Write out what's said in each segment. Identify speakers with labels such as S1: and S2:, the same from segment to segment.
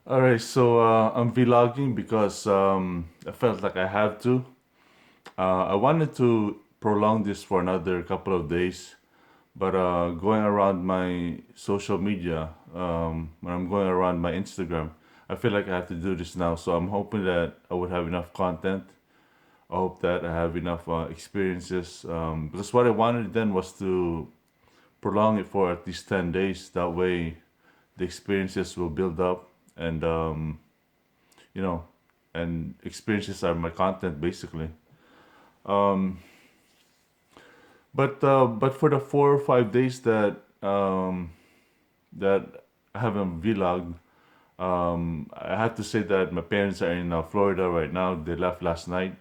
S1: All right, so I'm vlogging because I felt like I have to. I wanted to prolong this for another couple of days, but going around my social media, when I'm going around my Instagram, I feel like I have to do this now. So I'm hoping that I would have enough content. I hope that I have enough experiences because what I wanted then was to prolong it for at least 10 days. That way, the experiences will build up and you know, and experiences are my content basically. Um, but for the 4 or 5 days that I haven't vlogged, I have to say that my parents are in Florida right now. They left last night.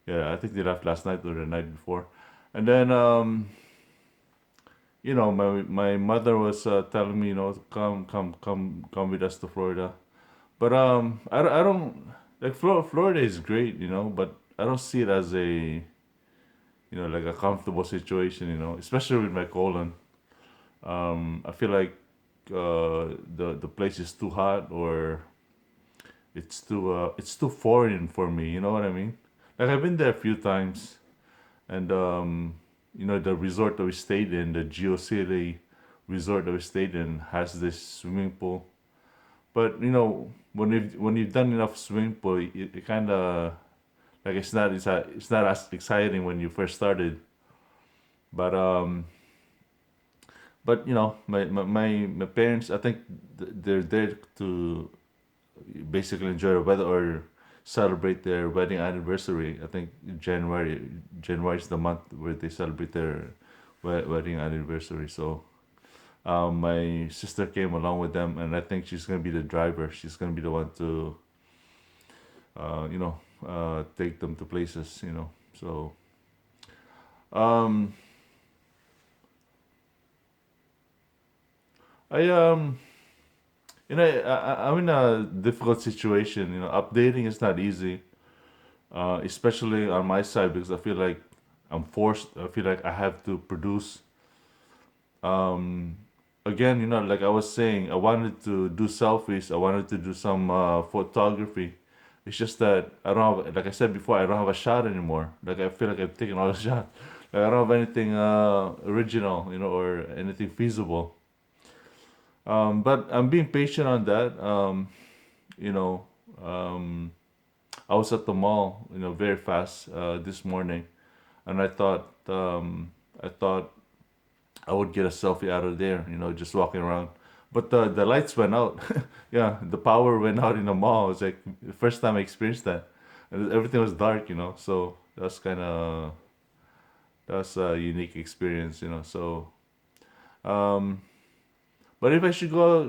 S1: Yeah, I think they left last night or the night before, and then my mother was telling me, come with us to Florida. But I don't like Florida is great, but I don't see it as a like a comfortable situation, especially with my colon. I feel like the place is too hot or it's too foreign for me. You know what I mean? Like I've been there a few times, and the resort that we stayed in, the Geo City resort that we stayed in, has this swimming pool. But when you've done enough swimming pool, it kind of like it's not as exciting when you first started. But my parents, I think they're there to basically enjoy the weather or celebrate their wedding anniversary. I think January is the month where they celebrate their wedding anniversary. So my sister came along with them, and I think she's gonna be the driver. She's gonna be the one to take them to places. So um, I I'm in a difficult situation. Updating is not easy, especially on my side because I feel like I'm forced. I feel like I have to produce. Um, Again, like I was saying, I wanted to do selfies. I wanted to do some photography. It's just that I don't have, like I said before, I don't have a shot anymore. Like I feel like I've taken all the shots. Like I don't have anything original, or anything feasible. But I'm being patient on that. You know, um, I was at the mall, very fast this morning, and I thought I would get a selfie out of there, just walking around. But the lights went out. Yeah, the power went out in the mall. It's like the first time I experienced that. And everything was dark, so that's a unique experience, So, um, but if I should go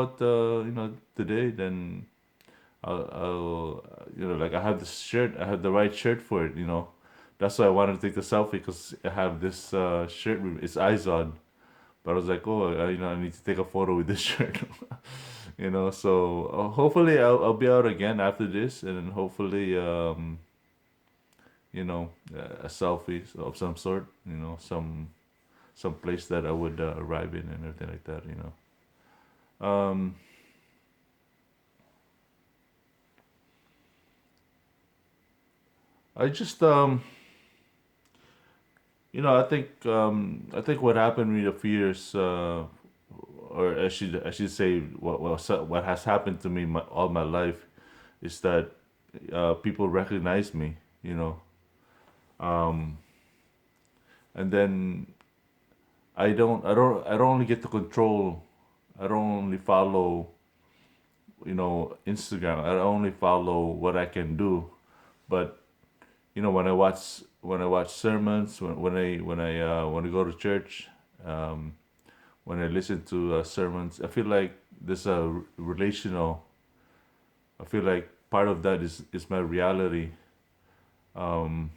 S1: out, today, then like I have this shirt, I have the right shirt for it. That's why I wanted to take the selfie because I have this shirt with its eyes on. But I was like, oh, I need to take a photo with this shirt. So hopefully I'll be out again after this, and then hopefully, a selfie of some sort, some place that I would arrive in and everything like that. Um, I just I think what happened with a few years, or I should say what has happened to me all my life, is that people recognize me, um, and then I don't only get to control. I don't only follow Instagram. I don't only follow what I can do, but when I watch sermons, when I go to church, um, when I listen to sermons, I feel like there's a relational. I feel like part of that is my reality, um,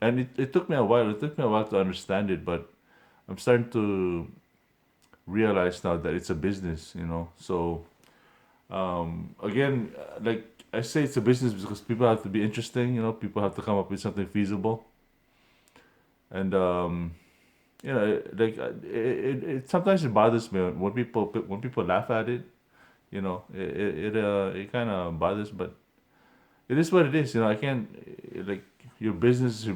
S1: and it took me a while. It took me a while to understand it, but I'm starting to realize now that it's a business. So again, like I say, it's a business because people have to be interesting. People have to come up with something feasible, and like it sometimes it bothers me when people laugh at it. it kind of bothers, but it is what it is. I can't like your business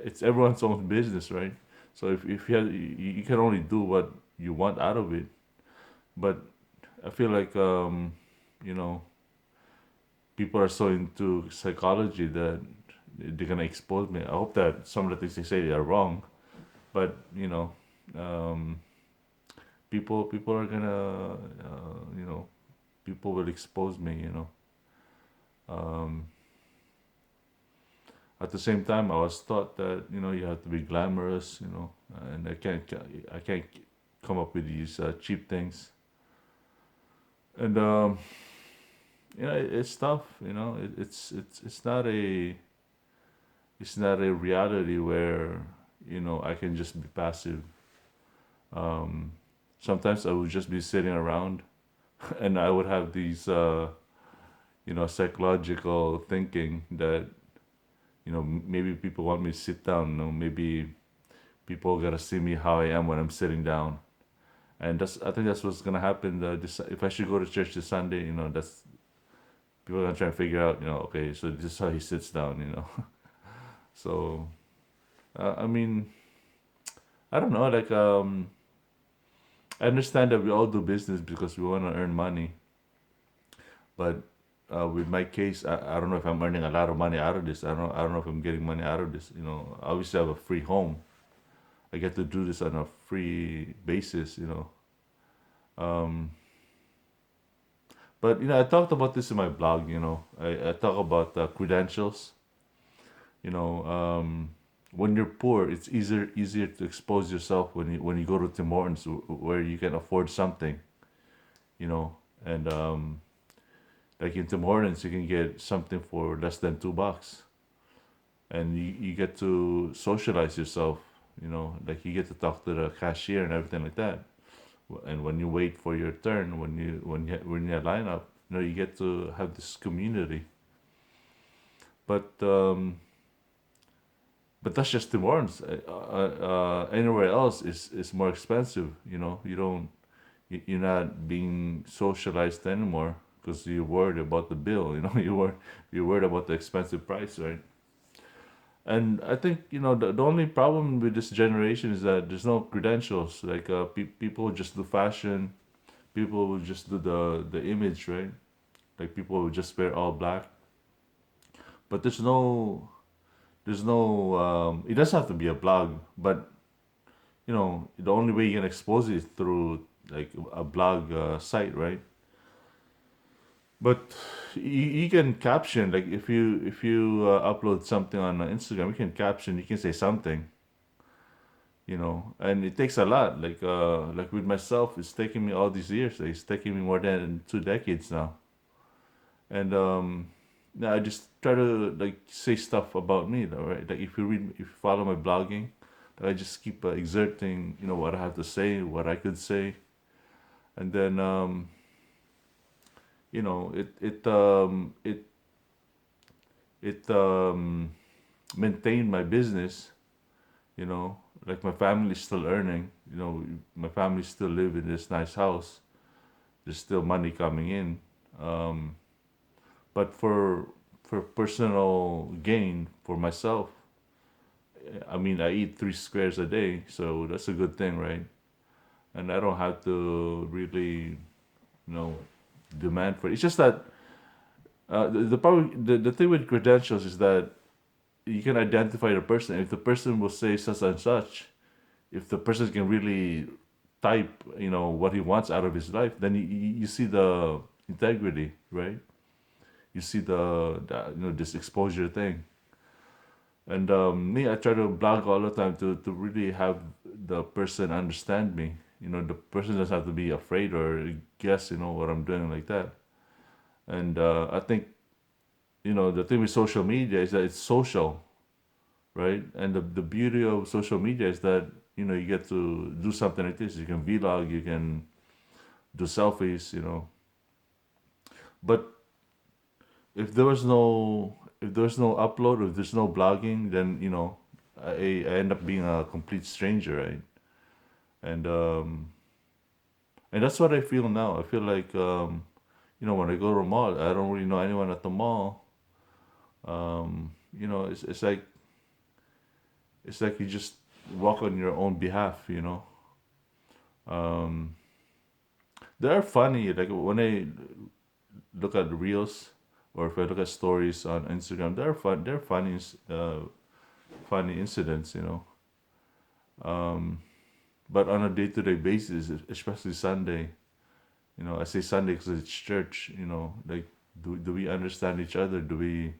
S1: it's everyone's own business, right? So if you can only do what you want out of it. But I feel like you know people are so into psychology that they're gonna expose me. I hope that some of the things they say are wrong, but um, people are gonna people will expose me. Um, at the same time, I was taught that you have to be glamorous, and I can't come up with these cheap things, and it's tough. It's not a reality where I can just be passive. Um, Sometimes I would just be sitting around, and I would have these psychological thinking that maybe people want me to sit down. Maybe people gotta see me how I am when I'm sitting down, and I think that's what's gonna happen. If I should go to church this Sunday, that's people are gonna try to figure out. Okay, so this is how he sits down. So I mean, I don't know. Like I understand that we all do business because we want to earn money, but with my case, I don't know if I'm earning a lot of money out of this. I don't know if I'm getting money out of this. Obviously, I have a free home. I get to do this on a free basis. Um, but I talked about this in my blog. I talk about credentials. When you're poor, it's easier to expose yourself when you go to Tim Hortons where you can afford something. You know, and like in Tim Hortons, you can get something for less than $2, and you get to socialize yourself. Like you get to talk to the cashier and everything like that. And when you wait for your turn, when you line up, you get to have this community. But that's just Tim Hortons. Anywhere else is more expensive. You don't you're not being socialized anymore because you're worried about the bill. You're worried about the expensive price, right? And I think the only problem with this generation is that there's no credentials. Like people just do fashion, people will just do the image, right? Like people will just wear all black, but there's no it doesn't have to be a blog, but the only way you can expose it is through like a blog site, right? But you can caption, like if you upload something on Instagram, you can caption, you can say something, and it takes a lot. Like with myself, it's taking me all these years. Like, it's taking me more than 2 decades now, and yeah, I just try to like say stuff about me, though, right? Like if you follow my blogging, I just keep exerting, what I have to say, what I could say, and then it maintained my business. Like my family's still earning. My family still live in this nice house. There's still money coming in. Um, but for personal gain for myself, I mean, I eat 3 squares a day, so that's a good thing, right? And I don't have to really, you know, demand for it. It's just that the problem, the thing with credentials is that you can identify the person. If the person will say such and such, if the person can really type, what he wants out of his life, then you see the integrity, right? You see this exposure thing. And me, I try to blog all the time to really have the person understand me. The person doesn't have to be afraid or guess, what I'm doing like that. And I think, the thing with social media is that it's social, right? And the beauty of social media is that, you get to do something like this. You can vlog, you can do selfies. But if there was no upload, if there's no blogging, then I end up being a complete stranger, right? And and that's what I feel now. I feel like when I go to a mall, I don't really know anyone at the mall. It's like you just walk on your own behalf. Um, they're funny. Like when I look at reels or if I look at stories on Instagram, they're fun. They're funny, funny incidents. Um, but on a day-to-day basis, especially Sunday, I say Sunday because it's church. Like do we understand each other? Do we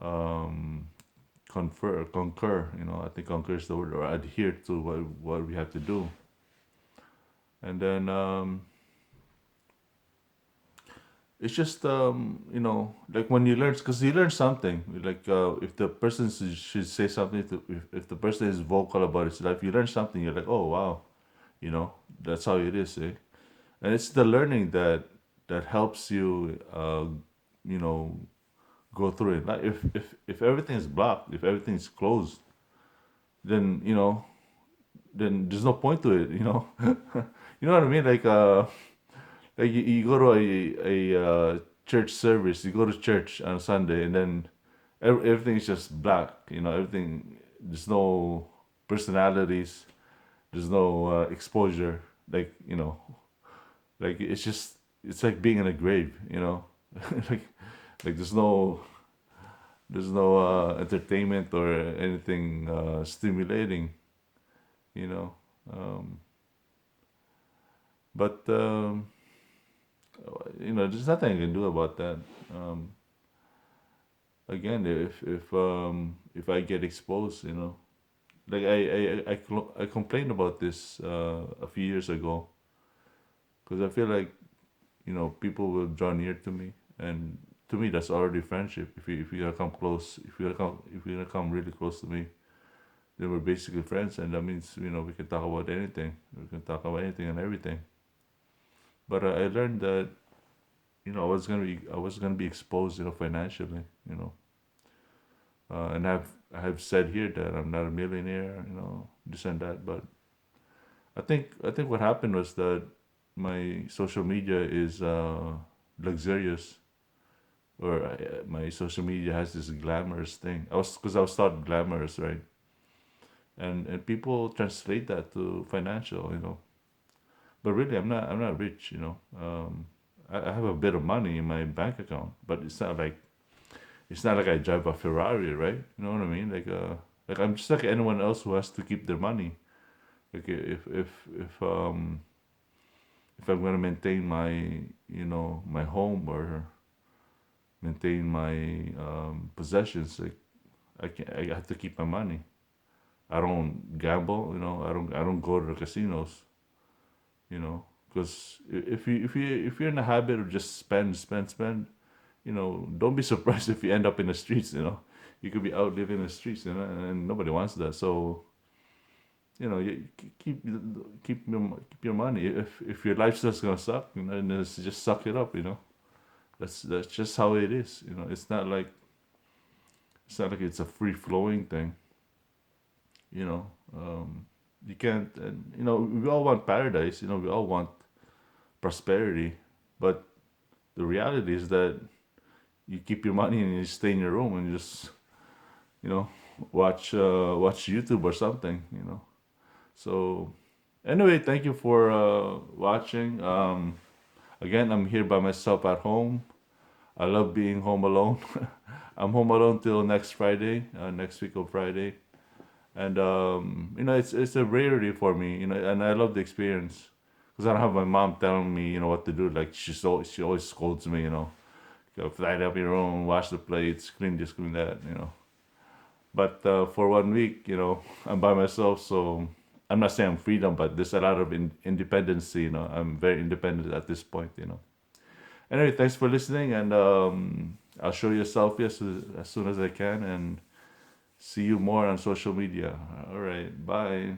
S1: um, concur? I think concur is the word, or adhere to what we have to do. And then it's just like when you learn, because you learn something. Like if the person should say something, if the person is vocal about his life, you learn something. You're like, oh wow, you know that's how it is, eh? And it's the learning that helps you you know go through it. Like if everything is blocked, if everything is closed, then then there's no point to it. You know what I mean? Like you go to a church service, you go to church on Sunday, and then everything is just black. Everything. There's no personalities. There's no exposure. Like it's like being in a grave. like like there's no entertainment or anything stimulating. You know, um, but there's nothing I can do about that. Um, Again, if I get exposed, like I complained about this a few years ago because I feel like people will draw near to me, and to me that's already friendship. If you gonna come close, if you're gonna come really close to me, then we're basically friends, and that means we can talk about anything. We can talk about anything and everything. But I learned that I was gonna be exposed, financially, and I have said here that I'm not a millionaire, this and that. But I think what happened was that my social media is luxurious, or my social media has this glamorous thing. I was taught glamorous, right? And people translate that to financial. But really, I'm not rich. I have a bit of money in my bank account, but it's not like I drive a Ferrari, right? You know what I mean? Like I'm just like anyone else who has to keep their money. Like if I'm gonna maintain my home or maintain my possessions, like I have to keep my money. I don't gamble, I don't go to the casinos, because if you're in the habit of just spend, spend, spend, don't be surprised if you end up in the streets. You could be out living in the streets, and nobody wants that. So you keep your money. If your lifestyle's gonna suck, then just suck it up. That's just how it is. It's not like it's a free flowing thing. You know, you can't. And, we all want paradise. We all want prosperity, but the reality is that you keep your money and you stay in your room and you just you know watch YouTube or something. So anyway, thank you for watching. Again, I'm here by myself at home. I love being home alone. I'm home alone till next Friday, next week of Friday, and it's a rarity for me. And I love the experience because I don't have my mom telling me what to do. Like she always scolds me. Go fly up your own, wash the plates, clean this, clean that. But for 1 week, I'm by myself, so I'm not saying I'm freedom, but there's a lot of independency. I'm very independent at this point. Anyway, thanks for listening, and I'll show you a selfie as soon as I can, and see you more on social media. All right, bye.